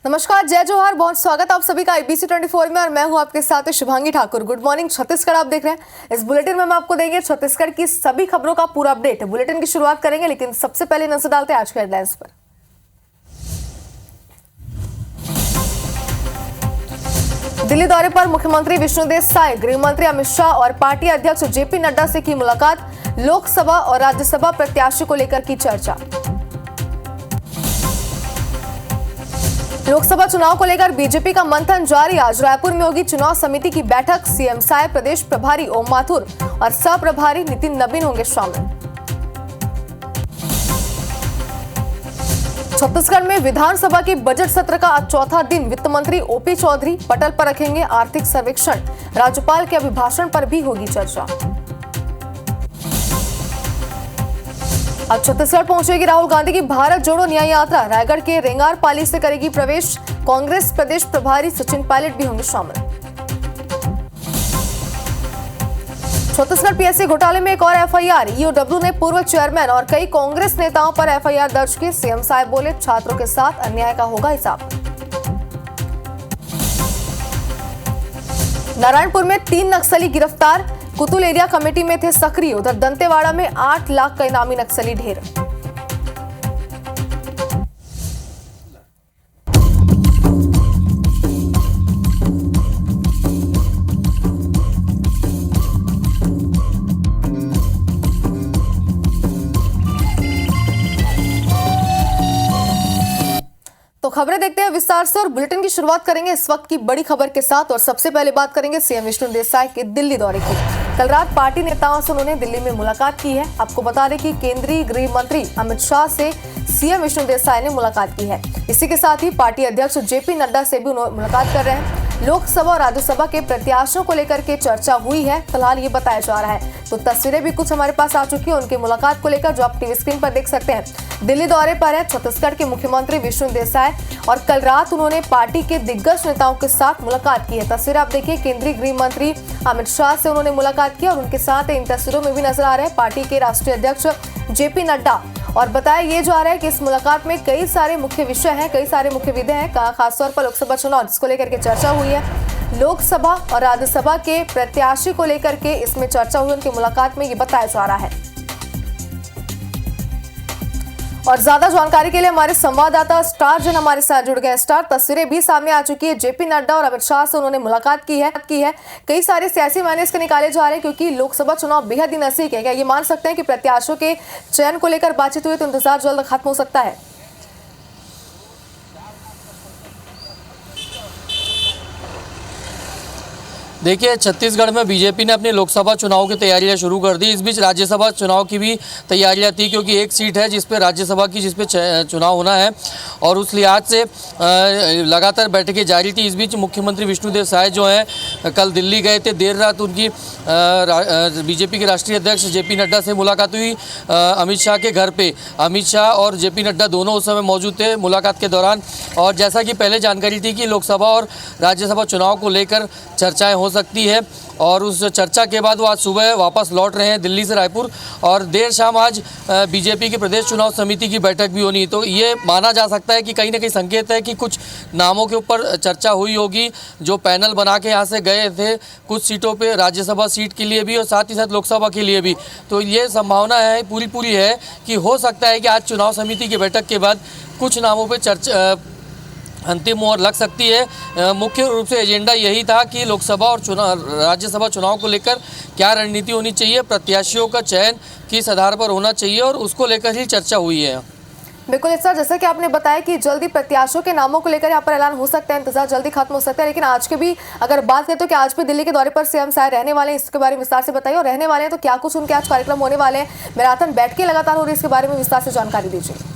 नमस्कार, जय जोहार, बहुत स्वागत आप सभी का IBC 24 में और मैं हूं आपके साथ शुभांगी ठाकुर। गुड मॉर्निंग छत्तीसगढ़ आप देख रहे हैं। इस बुलेटिन में हम आपको देंगे छत्तीसगढ़ की सभी खबरों का पूरा अपडेट। बुलेटिन की शुरुआत करेंगे, लेकिन सबसे पहले नजर डालते हैं आज के हेडलाइंस पर। दिल्ली दौरे पर मुख्यमंत्री विष्णुदेव साय, गृह मंत्री अमित शाह और पार्टी अध्यक्ष JP नड्डा से की मुलाकात। लोकसभा और राज्यसभा प्रत्याशी को लेकर की चर्चा। लोकसभा चुनाव को लेकर बीजेपी का मंथन जारी। आज रायपुर में होगी चुनाव समिति की बैठक। CM साय, प्रदेश प्रभारी ओम माथुर और सह प्रभारी नितिन नवीन होंगे शामिल। छत्तीसगढ़ में विधानसभा के बजट सत्र का आज चौथा दिन। वित्त मंत्री OP चौधरी पटल पर रखेंगे आर्थिक सर्वेक्षण। राज्यपाल के अभिभाषण पर भी होगी चर्चा। अब छत्तीसगढ़ पहुंचेगी राहुल गांधी की भारत जोड़ो न्याय यात्रा। रायगढ़ के रेंगारपाली से करेगी प्रवेश। कांग्रेस प्रदेश प्रभारी सचिन पायलट भी होंगे शामिल। छत्तीसगढ़ PSC घोटाले में एक और FIR। EOW ने पूर्व चेयरमैन और कई कांग्रेस नेताओं पर FIR दर्ज की। CM साहब बोले, छात्रों के साथ अन्याय का होगा हिसाब। नारायणपुर में 3 नक्सली गिरफ्तार। कुतुल एरिया कमेटी में थे सक्रिय। उधर दंतेवाड़ा में 8 लाख का इनामी नक्सली ढेर। तो खबरें देखते हैं विस्तार से और बुलेटिन की शुरुआत करेंगे इस वक्त की बड़ी खबर के साथ। और सबसे पहले बात करेंगे CM विष्णुदेव साय के दिल्ली दौरे की। कल रात पार्टी नेताओं से उन्होंने दिल्ली में मुलाकात की है। आपको बता दें कि केंद्रीय गृह मंत्री अमित शाह से CM विष्णुदेव साय ने मुलाकात की है। इसी के साथ ही पार्टी अध्यक्ष JP नड्डा से भी मुलाकात कर रहे हैं। लोकसभा और राज्यसभा के प्रत्याशियों को लेकर के चर्चा हुई है, फिलहाल ये बताया जा रहा है। तो तस्वीरें भी कुछ हमारे पास आ चुकी है उनकी मुलाकात को लेकर, जो आप टीवी स्क्रीन पर देख सकते हैं। दिल्ली दौरे पर है छत्तीसगढ़ के मुख्यमंत्री विष्णुदेव साय और कल रात उन्होंने पार्टी के दिग्गज नेताओं के साथ मुलाकात की है। तस्वीर आप देखिए, केंद्रीय गृह मंत्री अमित शाह से उन्होंने मुलाकात की और उनके साथ इन तस्वीरों में भी नजर आ रहे हैं पार्टी के राष्ट्रीय अध्यक्ष JP नड्डा। और बताया ये जा रहा है कि इस मुलाकात में कई सारे मुख्य विषय हैं, कई सारे मुख्य मुद्दे हैं, खासतौर पर लोकसभा चुनाव जिसको लेकर के चर्चा हुई है। लोकसभा और राज्यसभा के प्रत्याशी को लेकर के इसमें चर्चा हुई उनकी मुलाकात में, ये बताया जा रहा है। और ज्यादा जानकारी के लिए हमारे संवाददाता स्टार जन हमारे साथ जुड़ गए। स्टार, तस्वीरें भी सामने आ चुकी है। JP नड्डा और अमित शाह से उन्होंने मुलाकात की है। कई सारे सियासी मायने इसके निकाले जा रहे हैं क्योंकि लोकसभा चुनाव बेहद ही नजदीक है। क्या ये मान सकते हैं कि प्रत्याशियों के चयन को लेकर बातचीत हुई तो इंतजार जल्द खत्म हो सकता है? देखिए, छत्तीसगढ़ में बीजेपी ने अपनी लोकसभा चुनाव की तैयारियां शुरू कर दी। इस बीच राज्यसभा चुनाव की भी तैयारियां थी क्योंकि एक सीट है जिस पे राज्यसभा की, जिस पे चुनाव होना है और उस लिहाज से लगातार बैठकें जारी थी। इस बीच मुख्यमंत्री विष्णुदेव साय जो हैं कल दिल्ली गए थे। देर रात उनकी बीजेपी के राष्ट्रीय अध्यक्ष JP नड्डा से मुलाकात हुई अमित शाह के घर पे। अमित शाह और JP नड्डा दोनों उस समय मौजूद थे मुलाकात के दौरान। और जैसा कि पहले जानकारी थी कि लोकसभा और राज्यसभा चुनाव को लेकर चर्चाएं हो सकती है और उस चर्चा के बाद वो आज सुबह वापस लौट रहे हैं दिल्ली से रायपुर और देर शाम आज बीजेपी की प्रदेश चुनाव समिति की बैठक भी होनी। तो ये माना जा सकता है कि कहीं ना कहीं संकेत है कि कुछ नामों के ऊपर चर्चा हुई होगी जो पैनल बना के यहाँ से गए थे कुछ सीटों पे, राज्यसभा सीट के लिए भी और साथ ही साथ लोकसभा के लिए भी। तो ये संभावना है पूरी है कि हो सकता है कि आज चुनाव समिति की बैठक के बाद कुछ नामों पर चर्चा अंतिम मोहर लग सकती है। मुख्य रूप से एजेंडा यही था कि लोकसभा और राज्यसभा चुनाव को लेकर क्या रणनीति होनी चाहिए, प्रत्याशियों का चयन किस आधार पर होना चाहिए और उसको लेकर ही चर्चा हुई है। बिल्कुल सर, जैसा कि आपने बताया कि जल्दी प्रत्याशियों के नामों को लेकर यहाँ पर ऐलान हो सकता है, इंतजार जल्दी खत्म हो सकता है। लेकिन आज के भी अगर बात करें तो क्या आज भी दिल्ली के दौरे पर CM साय रहने वाले हैं, इसके बारे में विस्तार से बताइए। और रहने वाले हैं तो क्या कुछ उनके आज कार्यक्रम होने वाले हैं, मैराथन बैठकें लगातार हो रही है, इसके बारे में विस्तार से जानकारी दीजिए।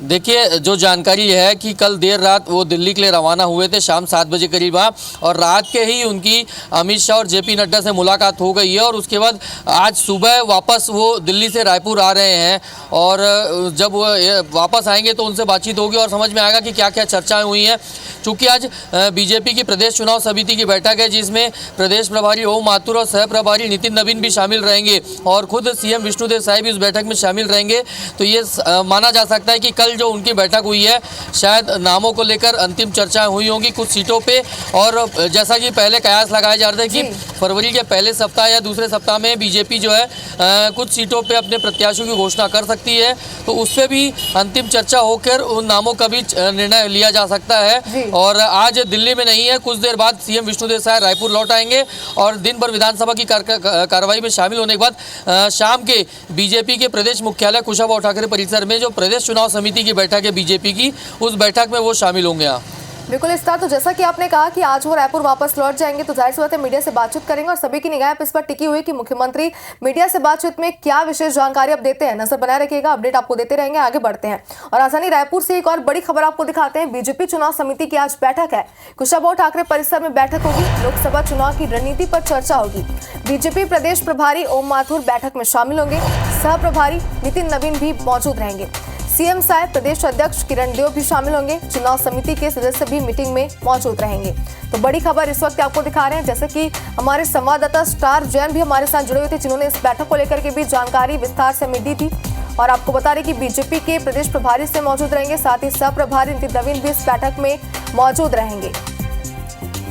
देखिए, जो जानकारी है कि कल देर रात वो दिल्ली के लिए रवाना हुए थे शाम 7 बजे करीब और रात के ही उनकी अमित शाह और जेपी नड्डा से मुलाकात हो गई है और उसके बाद आज सुबह वापस वो दिल्ली से रायपुर आ रहे हैं और जब वो वापस आएंगे तो उनसे बातचीत होगी और समझ में आएगा कि क्या क्या चर्चाएं हुई हैं। चूँकि आज बीजेपी की प्रदेश चुनाव समिति की बैठक है जिसमें प्रदेश प्रभारी ओम माथुर और सह प्रभारी नितिन नवीन भी शामिल रहेंगे और खुद सीएम विष्णुदेव साय भी उस बैठक में शामिल रहेंगे। तो ये माना जा सकता है कि कल जो उनकी बैठक हुई है शायद नामों को लेकर अंतिम चर्चाएं हुई होंगी कुछ सीटों पे और जैसा कि पहले कयास लगाए जा रहे थे कि फरवरी के पहले सप्ताह या दूसरे सप्ताह में बीजेपी जो है कुछ सीटों पे अपने प्रत्याशियों की घोषणा कर सकती है, तो उस पर भी अंतिम चर्चा होकर उन नामों का भी निर्णय लिया जा सकता है। और आज दिल्ली में नहीं है, कुछ देर बाद सीएम विष्णुदेव साय रायपुर लौट आएंगे और दिन भर विधानसभा की कार्रवाई में शामिल होने के बाद शाम के बीजेपी के प्रदेश मुख्यालय कुशाभाऊ ठाकरे परिसर में जो प्रदेश चुनाव समिति की बैठक है बीजेपी की, उस बैठक में वो शामिल होंगे। बिल्कुल इस तरह, तो जैसा कि आपने कहा कि आज वो रायपुर वापस लौट जाएंगे तो जाहिर सी बात है मीडिया से बातचीत करेंगे और सभी की निगाहें इस पर टिकी हुई कि मुख्यमंत्री मीडिया से बातचीत में क्या विशेष जानकारी अब देते हैं। नजर बनाए रखिएगा, अपडेट आपको देते रहेंगे। आगे बढ़ते हैं और राजधानी रायपुर से एक और बड़ी खबर आपको दिखाते हैं। बीजेपी चुनाव समिति की आज बैठक है, कुशाभाऊ ठाकरे परिसर में बैठक होगी। लोकसभा चुनाव की रणनीति पर चर्चा होगी। बीजेपी प्रदेश प्रभारी ओम माथुर बैठक में शामिल होंगे, सह प्रभारी नितिन नवीन भी मौजूद रहेंगे। सीएम साय, प्रदेश अध्यक्ष किरण देव भी शामिल होंगे। चुनाव समिति के सदस्य भी मीटिंग में मौजूद रहेंगे। तो बड़ी खबर इस वक्त आपको दिखा रहे हैं, जैसे कि हमारे संवाददाता स्टार जैन भी हमारे साथ जुड़े हुए थे जिन्होंने इस बैठक को लेकर के भी जानकारी विस्तार से हमें दी थी। और आपको बता दें कि बीजेपी के प्रदेश प्रभारी से मौजूद रहेंगे, साथ ही सह प्रभारी नितिन नवीन भी इस बैठक में मौजूद रहेंगे।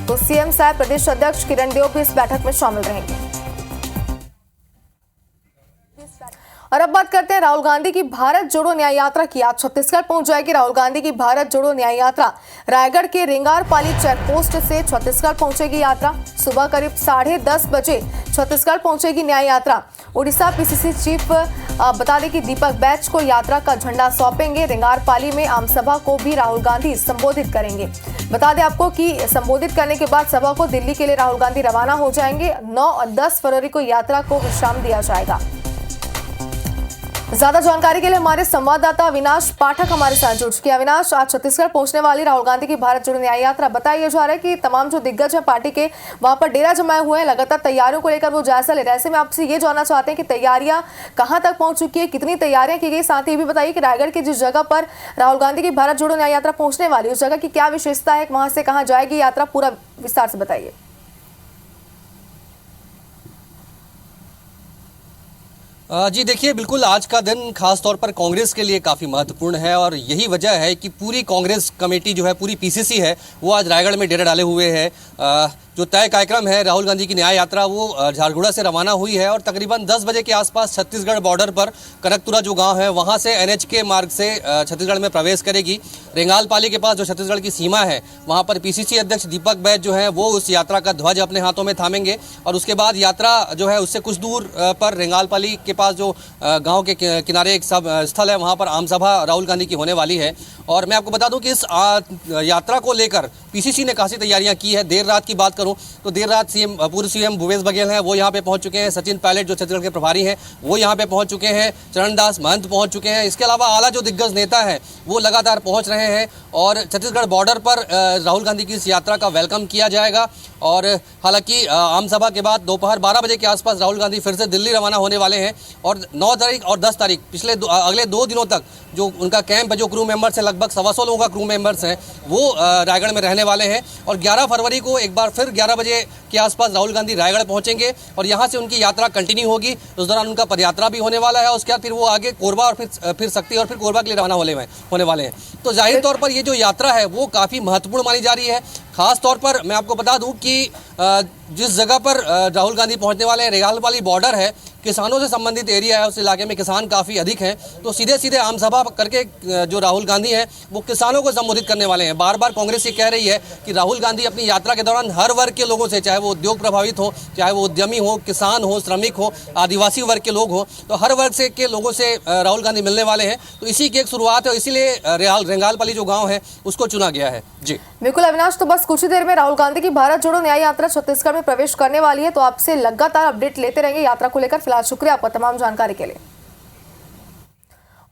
तो सीएम साय, प्रदेश अध्यक्ष किरण देव भी इस बैठक में शामिल रहेंगे। और अब बात करते हैं राहुल गांधी की भारत जोड़ो न्याय यात्रा की। आज छत्तीसगढ़ पहुंच जाएगी राहुल गांधी की भारत जोड़ो न्याय यात्रा। रायगढ़ के रेंगारपाली चेक पोस्ट से छत्तीसगढ़ पहुंचेगी यात्रा। सुबह करीब 10:30 बजे छत्तीसगढ़ पहुंचेगी न्याय यात्रा। उड़ीसा पीसीसी चीफ बता दें कि दीपक बैच को यात्रा का झंडा सौंपेंगे। रेंगारपाली में आमसभा को भी राहुल गांधी संबोधित करेंगे। बता दें आपको कि संबोधित करने के बाद सभा को दिल्ली के लिए राहुल गांधी रवाना हो जाएंगे। 9 और 10 फरवरी को यात्रा को विश्राम दिया जाएगा। ज्यादा जानकारी के लिए हमारे संवाददाता अविनाश पाठक हमारे साथ जुड़ चुके हैं। अविनाश, आज छत्तीसगढ़ पहुंचने वाली राहुल गांधी की भारत जोड़ो न्याय यात्रा, बताया जा रहा है कि तमाम जो दिग्गज है पार्टी के वहां पर डेरा जमाए हुए हैं, लगातार तैयारियों को लेकर वो जायजा ले रहे हैं। ऐसे में आपसे ये जानना चाहते हैं कि तैयारियां कहां तक पहुंच चुकी है, कितनी तैयारियां की गई, साथ ही भी बताइए कि रायगढ़ की जिस जगह पर राहुल गांधी की भारत जोड़ो न्याय यात्रा पहुंचने वाली उस जगह की क्या विशेषता है, वहां से कहां जाएगी यात्रा, पूरा विस्तार से बताइए। जी देखिए, बिल्कुल आज का दिन खास तौर पर कांग्रेस के लिए काफ़ी महत्वपूर्ण है और यही वजह है कि पूरी कांग्रेस कमेटी जो है, पूरी पीसीसी है, वो आज रायगढ़ में डेरा डाले हुए है। जो तय कार्यक्रम है राहुल गांधी की न्याय यात्रा वो झारगुड़ा से रवाना हुई है और तकरीबन 10 बजे के आसपास छत्तीसगढ़ बॉर्डर पर कनकतुरा जो गांव है वहां से एनएच के मार्ग से छत्तीसगढ़ में प्रवेश करेगी। रेंगालपाली के पास जो छत्तीसगढ़ की सीमा है वहां पर पीसीसी अध्यक्ष दीपक बैच जो है वो उस यात्रा का ध्वज अपने हाथों में थामेंगे और उसके बाद यात्रा जो है उससे कुछ दूर पर रेंगालपाली के पास जो गाँव के किनारे एक स्थल है वहाँ पर आमसभा राहुल गांधी की होने वाली है। और मैं आपको बता दूं कि इस यात्रा को लेकर पीसीसी ने खासी तैयारियां की है। देर रात की बात करूं तो देर रात पूर्व सीएम भूपेश बघेल हैं वो यहां पे पहुंच चुके हैं। सचिन पायलट जो छत्तीसगढ़ के प्रभारी हैं वो यहां पे पहुंच चुके हैं। चरणदास महंत पहुंच चुके हैं। इसके अलावा आला जो दिग्गज नेता हैं वो लगातार पहुंच रहे हैं और छत्तीसगढ़ बॉर्डर पर राहुल गांधी की इस यात्रा का वेलकम किया जाएगा। और हालांकि आमसभा के बाद दोपहर 12 बजे के आसपास राहुल गांधी फिर से दिल्ली रवाना होने वाले हैं और 9 तारीख और 10 तारीख अगले 2 दिनों तक जो उनका कैंप है, जो क्रू मेंबर्स है, लगभग 125 लोगों का क्रू मेंबर्स हैं, वो रायगढ़ में रहने वाले हैं। और 11 फरवरी को एक बार फिर 11 बजे के आसपास राहुल गांधी रायगढ़ पहुंचेंगे और यहां से उनकी यात्रा कंटिन्यू होगी। उस दौरान उनका पदयात्रा भी होने वाला है। उसके बाद फिर वो आगे कोरबा और फिर शक्ति और फिर कोरबा के लिए रवाना होने वाले हैं। तो जाहिर तौर पर ये जो यात्रा है वो काफ़ी महत्वपूर्ण मानी जा रही है। खास तौर पर मैं आपको बता दूं कि जिस जगह पर राहुल गांधी पहुंचने वाले हैं, रेंगालपाली बॉर्डर है, किसानों से संबंधित एरिया है, उस इलाके में किसान काफ़ी अधिक हैं। तो सीधे सीधे आम सभा करके जो राहुल गांधी हैं वो किसानों को संबोधित करने वाले हैं। बार बार कांग्रेस ये कह रही है कि राहुल गांधी अपनी यात्रा के दौरान हर वर्ग के लोगों से, चाहे वो उद्योग प्रभावित हो, चाहे वो उद्यमी हो, किसान हो, श्रमिक हो, आदिवासी वर्ग के लोग हो, तो हर वर्ग से के लोगों से राहुल गांधी मिलने वाले हैं। तो इसी की एक शुरुआत है, इसीलिए रेंगालपाली जो गाँव है उसको चुना गया है। जी बिल्कुल अविनाश, तो बस कुछ ही देर में राहुल गांधी की भारत जोड़ो न्याय यात्रा छत्तीसगढ़ में प्रवेश करने वाली है, तो आपसे लगातार अपडेट लेते रहेंगे यात्रा को लेकर। फिलहाल शुक्रिया आपका तमाम जानकारी के लिए।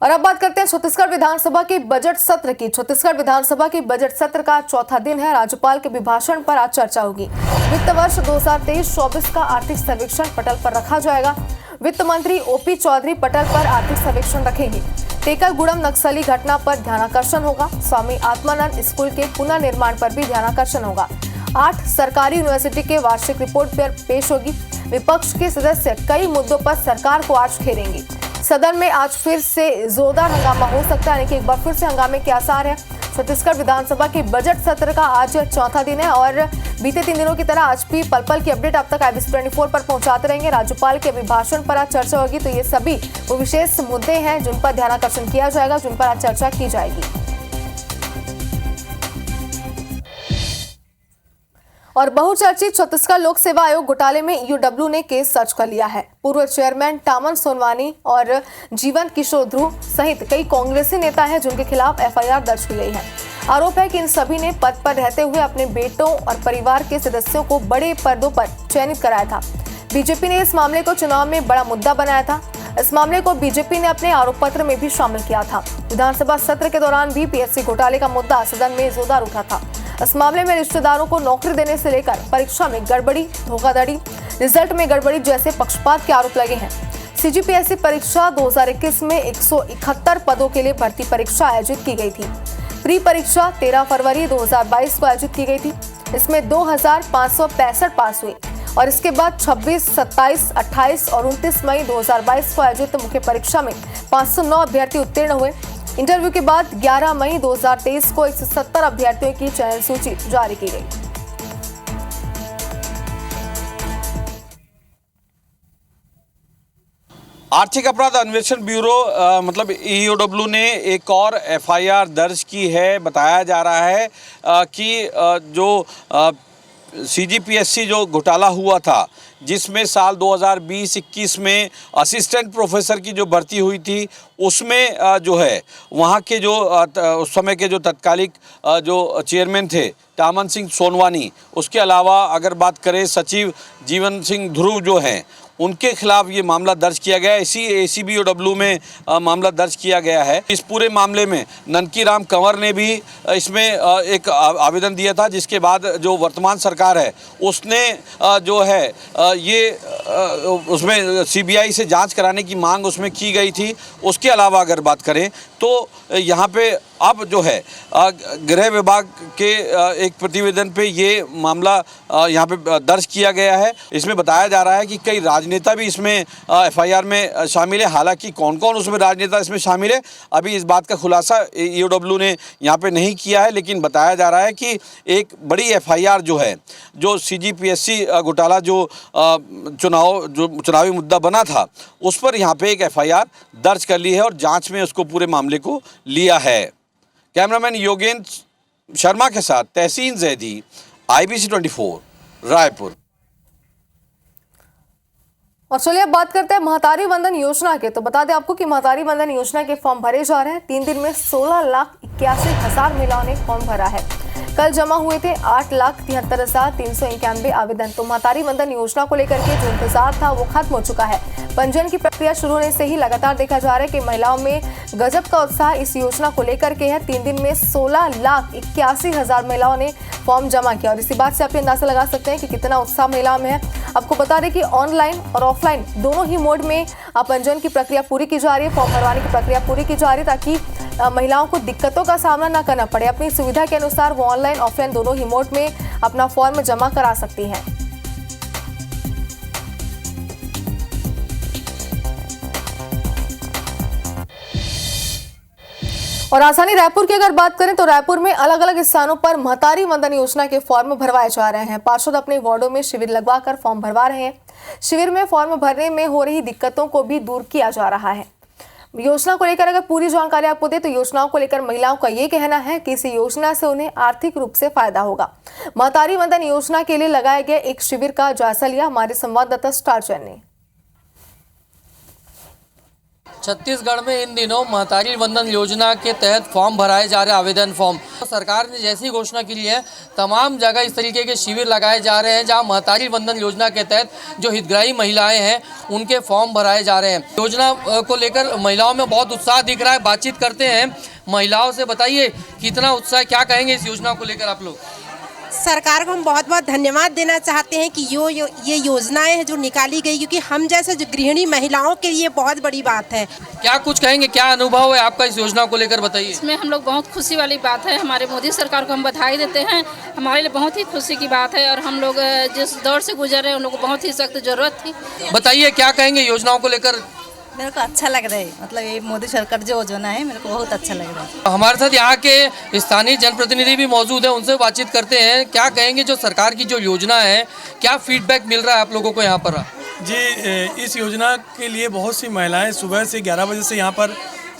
और अब बात करते हैं छत्तीसगढ़ विधानसभा के बजट सत्र की। छत्तीसगढ़ विधानसभा के बजट सत्र का चौथा दिन है। राज्यपाल के अभिभाषण पर आज चर्चा होगी। वित्त वर्ष 2023-24 का आर्थिक सर्वेक्षण पटल पर रखा जाएगा। वित्त मंत्री ओपी चौधरी पटल पर आर्थिक सर्वेक्षण रखेंगे। टेकलगुड़म नक्सली घटना पर ध्यानाकर्षण होगा। स्वामी आत्मानंद स्कूल के पुनर्निर्माण पर भी ध्यानाकर्षण होगा। 8 सरकारी यूनिवर्सिटी के वार्षिक रिपोर्ट पर पेश होगी। विपक्ष के सदस्य कई मुद्दों पर सरकार को आज घेरेंगे। सदन में आज फिर से जोरदार हंगामा हो सकता है, यानी कि एक बार फिर से हंगामे के आसार है। छत्तीसगढ़ विधानसभा के बजट सत्र का आज चौथा दिन है और बीते 3 दिनों की तरह आज भी पल पल की अपडेट अब तक IBC 24 पर पहुंचाते रहेंगे। राज्यपाल के अभिभाषण पर आज चर्चा होगी, तो ये सभी वो विशेष मुद्दे हैं जिन पर ध्यानाकर्षण किया जाएगा, जिन पर आज चर्चा की जाएगी। और बहुचर्चित छत्तीसगढ़ लोक सेवा आयोग घोटाले में ईओडब्ल्यू ने केस दर्ज कर लिया है। पूर्व चेयरमैन टामन सोनवानी और जीवन किशोर ध्रुव सहित कई कांग्रेसी नेता हैं जिनके खिलाफ FIR दर्ज की गई है। आरोप है कि इन सभी ने पद पर रहते हुए अपने बेटों और परिवार के सदस्यों को बड़े पदों पर चयनित कराया था। बीजेपी ने इस मामले को चुनाव में बड़ा मुद्दा बनाया था। इस मामले को बीजेपी ने अपने आरोप पत्र में भी शामिल किया था। विधानसभा सत्र के दौरान भी PSC घोटाले का मुद्दा सदन में जोरदार उठा था। इस मामले में रिश्तेदारों को नौकरी देने से लेकर परीक्षा में गड़बड़ी, धोखाधड़ी, रिजल्ट में गड़बड़ी जैसे पक्षपात के आरोप लगे हैं। CGPSC परीक्षा 2021 में 171 पदों के लिए भर्ती परीक्षा आयोजित की गई थी। प्री परीक्षा 13 फरवरी 2022 को आयोजित की गई थी। इसमें 2565 पास हुए और इसके बाद 26, 27, 28 और 29 मई 2022 को आयोजित मुख्य परीक्षा में 509 अभ्यर्थी उत्तीर्ण हुए। इंटरव्यू के बाद 11 मई 2023 को 170 अभ्यर्थियों की चयन सूची जारी की गई। आर्थिक अपराध अन्वेषण ब्यूरो मतलब ईओडब्ल्यू ने एक और FIR दर्ज की है। बताया जा रहा है कि जो CGPSC जो घोटाला हुआ था, जिसमें साल 2020-21 में असिस्टेंट प्रोफेसर की जो भर्ती हुई थी, उसमें जो है वहाँ के जो उस समय के जो तत्कालिक जो चेयरमैन थे टामन सिंह सोनवानी, उसके अलावा अगर बात करें सचिव जीवन सिंह ध्रुव जो हैं, उनके खिलाफ ये मामला दर्ज किया गया है। इसी ACBOW में मामला दर्ज किया गया है। इस पूरे मामले में ननकी राम कंवर ने भी इसमें एक आवेदन दिया था, जिसके बाद जो वर्तमान सरकार है उसने जो है ये उसमें CBI से जांच कराने की मांग उसमें की गई थी। उसके अलावा अगर बात करें तो यहाँ पे अब जो है गृह विभाग के एक प्रतिवेदन पे ये मामला यहाँ पे दर्ज किया गया है। इसमें बताया जा रहा है कि कई राजनेता भी इसमें FIR में शामिल है। हालांकि कौन कौन उसमें राजनेता इसमें शामिल है, अभी इस बात का खुलासा ईओडब्ल्यू ने यहाँ पे नहीं किया है, लेकिन बताया जा रहा है कि एक बड़ी FIR जो है, जो CGPSC घोटाला जो चुनावी मुद्दा बना था, उस पर यहाँ पे एक FIR दर्ज कर ली है और जाँच में उसको पूरे मामले को लिया है। कैमरामैन योगेंद्र शर्मा के साथ तहसीन जैदी, IBC 24 रायपुर। और चलिए अब बात करते हैं महतारी वंदन योजना के। तो बता दें आपको कि महतारी वंदन योजना के फॉर्म भरे जा रहे हैं। 3 दिन में 16,81,000 महिलाओं ने फॉर्म भरा है। कल जमा हुए थे 8,73,391 आवेदन। तो महतारी वंदन योजना को लेकर के जो इंतजार था वो खत्म हो चुका है। पंजीयन की प्रक्रिया शुरू होने से ही लगातार देखा जा रहा है कि महिलाओं में गजब का उत्साह इस योजना को लेकर के है। 3 दिन में 16,81,000 महिलाओं ने फॉर्म जमा किया और इसी बात से आप अंदाजा लगा सकते हैं कि कितना उत्साह महिलाओं में है। आपको बता दें कि ऑनलाइन और ऑफलाइन दोनों ही मोड में पंजीयन की प्रक्रिया पूरी की जा रही है, फॉर्म भरवाने की प्रक्रिया पूरी की जा रही है, ताकि महिलाओं को दिक्कतों का सामना न करना पड़े। अपनी सुविधा के अनुसार वो ऑनलाइन ऑफलाइन दोनों ही मोड में अपना फॉर्म जमा करा सकती हैं। और राजधानी रायपुर की अगर बात करें तो रायपुर में अलग अलग स्थानों पर महतारी वंदन योजना के फॉर्म भरवाए जा रहे हैं। पार्षद अपने वार्डों में शिविर लगवाकर फॉर्म भरवा रहे हैं। शिविर में फॉर्म भरने में हो रही दिक्कतों को भी दूर किया जा रहा है। योजना को लेकर अगर पूरी जानकारी आपको दे तो योजनाओं को लेकर महिलाओं का ये कहना है कि इस योजना से उन्हें आर्थिक रूप से फायदा होगा। महतारी वंदन योजना के लिए लगाए गए एक शिविर का जायजा लिया हमारे संवाददाता स्टार चैन ने। छत्तीसगढ़ में इन दिनों महतारी वंदन योजना के तहत फॉर्म भराए जा रहे आवेदन फॉर्म। तो सरकार ने जैसी घोषणा की है, तमाम जगह इस तरीके के शिविर लगाए जा रहे हैं जहां महतारी वंदन योजना के तहत जो हितग्राही महिलाएं हैं उनके फॉर्म भराए जा रहे हैं। योजना को लेकर महिलाओं में बहुत उत्साह दिख रहा है। बातचीत करते हैं महिलाओं से। बताइए कितना उत्साह, क्या कहेंगे इस योजना को लेकर आप लोग? सरकार को हम बहुत बहुत धन्यवाद देना चाहते हैं कि ये योजनाएं हैं जो निकाली गई, क्योंकि हम जैसे जो गृहिणी महिलाओं के लिए बहुत बड़ी बात है। क्या कुछ कहेंगे, क्या अनुभव है आपका इस योजना को लेकर, बताइए। इसमें हम लोग बहुत खुशी वाली बात है, हमारे मोदी सरकार को हम बधाई देते हैं। हमारे लिए बहुत ही खुशी की बात है और हम लोग जिस दौर से गुजर रहे हैं उन लोगों को बहुत ही सख्त जरूरत थी। बताइए क्या कहेंगे योजनाओं को लेकर? मेरे को अच्छा लग रहा है, मतलब ये मोदी सरकार जो योजना है मेरे को बहुत अच्छा लग रहा है। हमारे साथ यहाँ के स्थानीय जनप्रतिनिधि भी मौजूद हैं, उनसे बातचीत करते हैं। क्या कहेंगे जो सरकार की जो योजना है, क्या फीडबैक मिल रहा है आप लोगों को यहाँ पर? जी, इस योजना के लिए बहुत सी महिलाएं सुबह से 11 बजे से यहाँ पर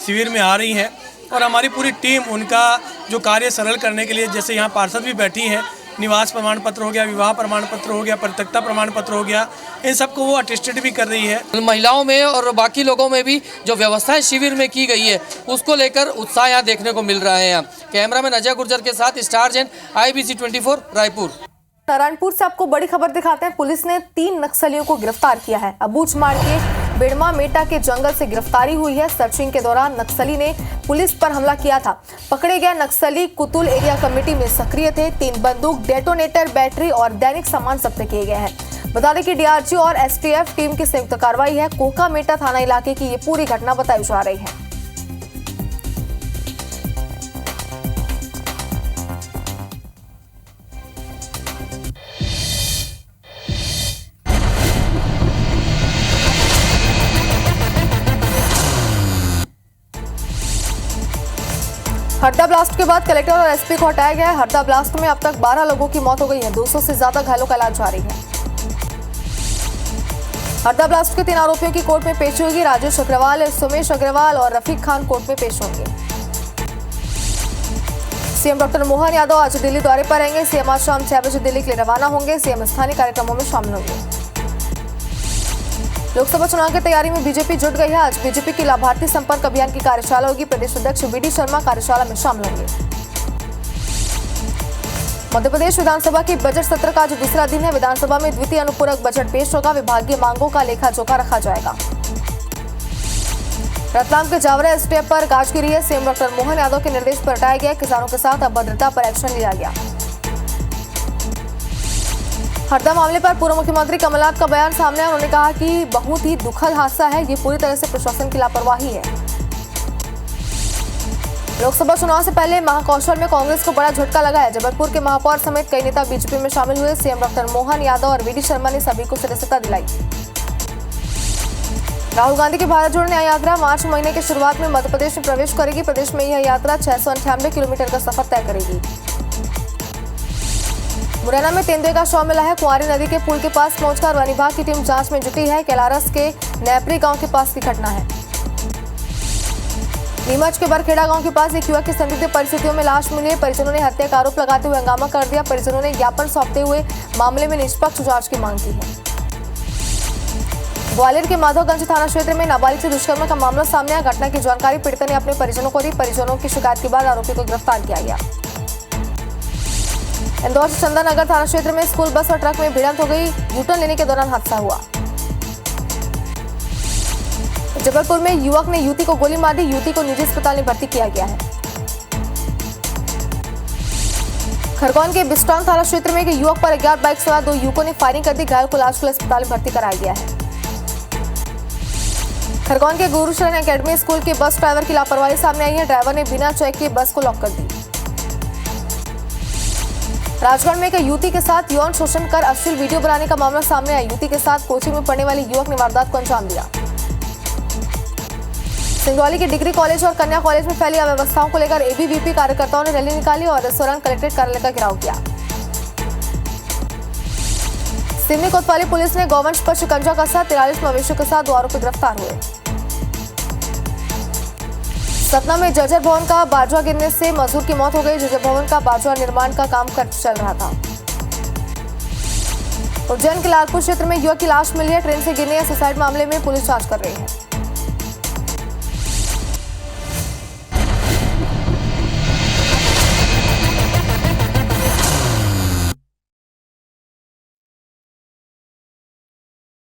शिविर में आ रही हैं और हमारी पूरी टीम उनका जो कार्य सरल करने के लिए, जैसे यहाँ पार्षद भी बैठी हैं, निवास प्रमाण पत्र हो गया, विवाह प्रमाण पत्र हो गया, परित्यक्ता प्रमाण पत्र हो गया, इन सबको वो अटेस्टेड भी कर रही है। महिलाओं में और बाकी लोगों में भी जो व्यवस्थाएं शिविर में की गई है उसको लेकर उत्साह यहाँ देखने को मिल रहा है। यहाँ कैमरामैन अजय गुर्जर के साथ स्टार जैन, IBC 24 रायपुर। नारायणपुर से आपको बड़ी खबर दिखाते हैं। पुलिस ने 3 नक्सलियों को गिरफ्तार किया है। अबूझमाड़ के बेड़मा मेटा के जंगल से गिरफ्तारी हुई है। सर्चिंग के दौरान नक्सली ने पुलिस पर हमला किया था। पकड़े गए नक्सली कुतुल एरिया कमेटी में सक्रिय थे। 3 बंदूक, डेटोनेटर, बैटरी और दैनिक सामान जब्त किए गए हैं। बता दें कि DRG और STF टीम की संयुक्त कार्रवाई है। कोका मेटा थाना इलाके की ये पूरी घटना बताई जा रही है। हरदा ब्लास्ट के बाद कलेक्टर और SP को हटाया गया है। हरदा ब्लास्ट में अब तक 12 लोगों की मौत हो गई है। 200 से ज्यादा घायलों का इलाज जारी है। हरदा ब्लास्ट के 3 आरोपियों की कोर्ट में पेशी होगी। राजेश अग्रवाल, सुमेश अग्रवाल और रफीक खान कोर्ट में पेश होंगे। CM डॉक्टर मोहन यादव आज दिल्ली दौरे पर रहेंगे। CM आज शाम 6 बजे दिल्ली के लिए रवाना होंगे। CM स्थानीय कार्यक्रमों में शामिल होंगे। लोकसभा चुनाव की तैयारी में बीजेपी जुट गई है। आज बीजेपी की लाभार्थी संपर्क अभियान की कार्यशाला होगी। प्रदेश अध्यक्ष VD शर्मा कार्यशाला में शामिल होंगे। मध्य प्रदेश विधानसभा के बजट सत्र का आज दूसरा दिन है। विधानसभा में द्वितीय अनुपूरक बजट पेश होगा। विभागीय मांगों का लेखा जोखा रखा जाएगा। रतलाम के जावरा स्टेप पर गाज गिरी है। CM डॉक्टर मोहन यादव के निर्देश पर हटाया गया। किसानों के साथ अभद्रता पर एक्शन लिया गया। हरदा मामले पर पूर्व मुख्यमंत्री कमलनाथ का बयान सामने आया। उन्होंने कहा कि बहुत ही दुखद हादसा है, ये पूरी तरह से प्रशासन की लापरवाही है। लोकसभा चुनाव से पहले महाकौशल में कांग्रेस को बड़ा झटका लगा है। जबलपुर के महापौर समेत कई नेता बीजेपी में शामिल हुए। CM डॉक्टर मोहन यादव और VD शर्मा ने सभी को सदस्यता दिलाई। राहुल गांधी की भारत जोड़ो न्याय यात्रा मार्च महीने की शुरुआत में मध्य प्रदेश में प्रवेश करेगी। प्रदेश में यह यात्रा 698 किलोमीटर का सफर तय करेगी। मुरैना में तेंदुए का शव मिला है। कुंवारी नदी के पुल के पास पहुंचकर वन विभाग की टीम जांच में जुटी है। कैलारस के नैपरी गांव के पास की घटना है। नीमच के बरखेड़ा गांव के पास एक युवक की संदिग्ध परिस्थितियों में लाश मिली है। परिजनों ने हत्या का आरोप लगाते हुए हंगामा कर दिया। परिजनों ने ज्ञापन सौंपते हुए मामले में निष्पक्ष जांच की मांग की है। ग्वालियर के माधवगंज थाना क्षेत्र में नाबालिग से दुष्कर्म का मामला सामने आया। घटना की जानकारी पीड़िता ने अपने परिजनों को दी। परिजनों की शिकायत के बाद आरोपी को गिरफ्तार किया गया। इंदौर से चंदननगर थाना क्षेत्र में स्कूल बस और ट्रक में भिड़ंत हो गई। यूटर्न लेने के दौरान हादसा हुआ। जबलपुर में युवक ने युवती को गोली मार दी। युवती को निजी अस्पताल में भर्ती किया गया है। खरगोन के बिस्टान थाना क्षेत्र में एक युवक पर अज्ञात बाइक सवार 2 युवकों ने फायरिंग कर दी। घायल को इलाज के लिए अस्पताल में भर्ती कराया गया है। खरगोन के गुरुशरण एकेडमी स्कूल के बस ड्राइवर की लापरवाही सामने आई है। ड्राइवर ने बिना चेक किए बस को लॉक कर दी। राजगढ़ में एक युवती के साथ यौन शोषण कर अश्लील वीडियो बनाने का मामला सामने आया। युवती के साथ कोचिंग में पढ़ने वाले युवक ने वारदात को अंजाम दिया। सिंगरौली के डिग्री कॉलेज और कन्या कॉलेज में फैली अव्यवस्थाओं को लेकर ABVP कार्यकर्ताओं ने रैली निकाली और इस दौरान कलेक्ट्रेट कार्यालय का घेराव किया। सिवनी कोतवाली पुलिस ने गौवंश पर शिकंजा कसा। 43 मवेशियों के साथ 2 आरोपी गिरफ्तार हुए। सतना में जर्जर भवन का बाजुआ गिरने से मजदूर की मौत हो गई। जर्जर भवन का बाजुआ निर्माण का काम चल रहा था। उज्जैन के लालपुर क्षेत्र में युवक की लाश मिली है। ट्रेन से गिरने या सुसाइड मामले में पुलिस जांच कर रही है।